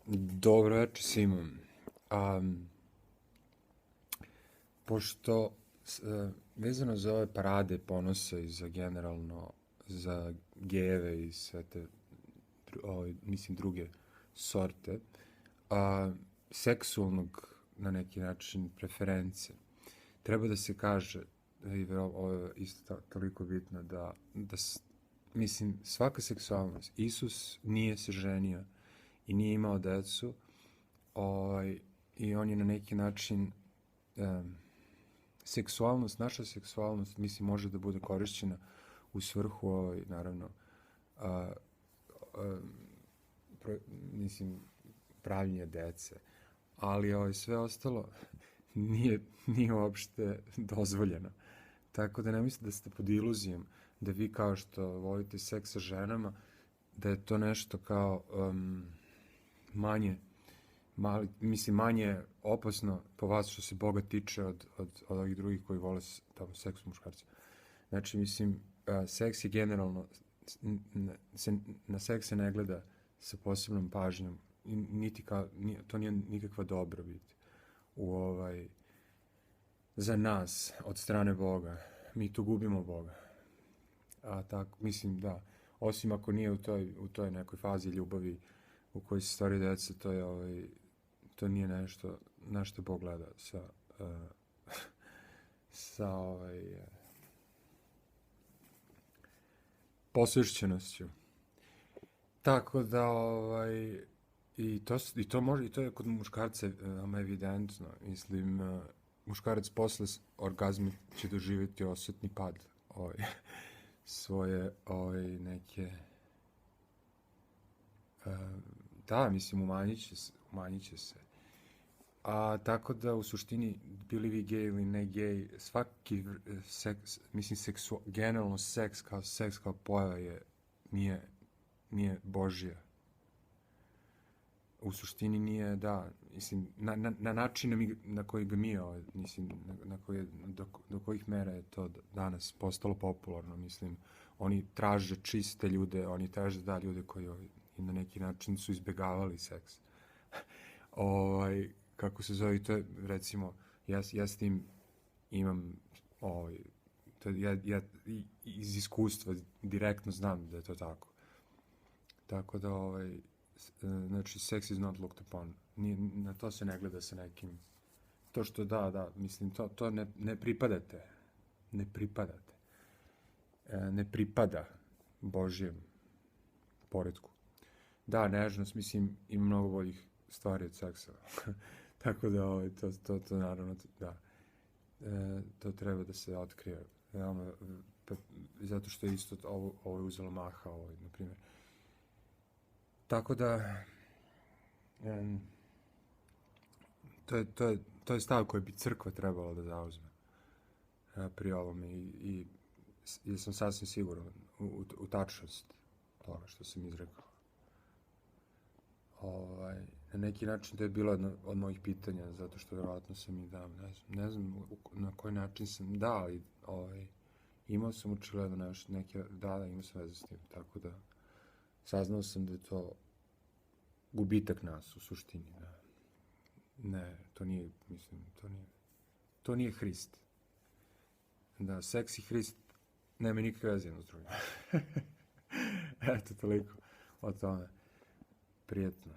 Dobro večer svima. Pošto vezano za ove parade ponosa i za generalno za gejeve i sve te druge sorte seksualnog na neki način preference, treba da se kaže, i ovo je isto toliko bitno, mislim, svaka seksualnost, Isus nije se ženio i nije imao decu, i on je na neki način naša seksualnost, mislim, može da bude korišćena u svrhu, naravno, mislim, pravljenja dece, ali sve ostalo nije uopšte dozvoljeno. Tako da ne mislite da ste pod iluzijom da vi, kao što volite seks sa ženama, da je to nešto kao manje opasno po vas što se Boga tiče od ovih drugih koji vole seks s muškarcima. Znači, mislim, seks je generalno, na seks se ne gleda sa posebnom pažnjom, to nije nikakva dobrobit za nas od strane Boga. Mi tu gubimo Boga. Tako, mislim, da, osim ako nije u toj nekoj fazi ljubavi u kojoj se stvari deca, to nije nešto na što Bog gleda sa posvećenošću. Tako da, i to je kod muškarca evidentno. Mislim, muškarac posle orgazma će doživjeti osetni pad svoje neke da, mislim, umanjit će se. Tako da, u suštini, bili vi gej ili ne gej, svaki seks, mislim, generalno seks kao pojava nije Božja. U suštini nije, da, mislim, na način na koji ga mi, mislim, do kojih mera je to danas postalo popularno, mislim, oni traže čiste ljude, oni traže ljude koji na neki način su izbjegavali seks. Kako se zove, to je, recimo, ja s tim imam, ja iz iskustva direktno znam da je to tako. Tako da, znači, sex is not looked upon. Na to se ne gleda sa nekim, to što mislim, to ne pripadate. Ne pripada Božjem poretku. Da, nežnost, mislim, ima mnogo boljih stvari od seksa. Tako da, to naravno, da, to treba da se otkrije. Zato što je isto ovo je uzelo maha, na primjer. Tako da, to je stav koji bi crkva trebala da zauzme pri ovome, i sam sasvim siguran u tačnost toga što sam izrekao. Na neki način to je bilo jedno od mojih pitanja, zato što vjerojatno sam i ne znam na koji način sam ali imao sam očigledno neke, imao sam veze s tim, tako da saznao sam da je to gubitak nas u suštini. Ne, to nije, mislim, to nije Hrist. Da, seks i Hrist nema nikakve veze jedno s drugim. Eto, toliko o tome. Prijetno.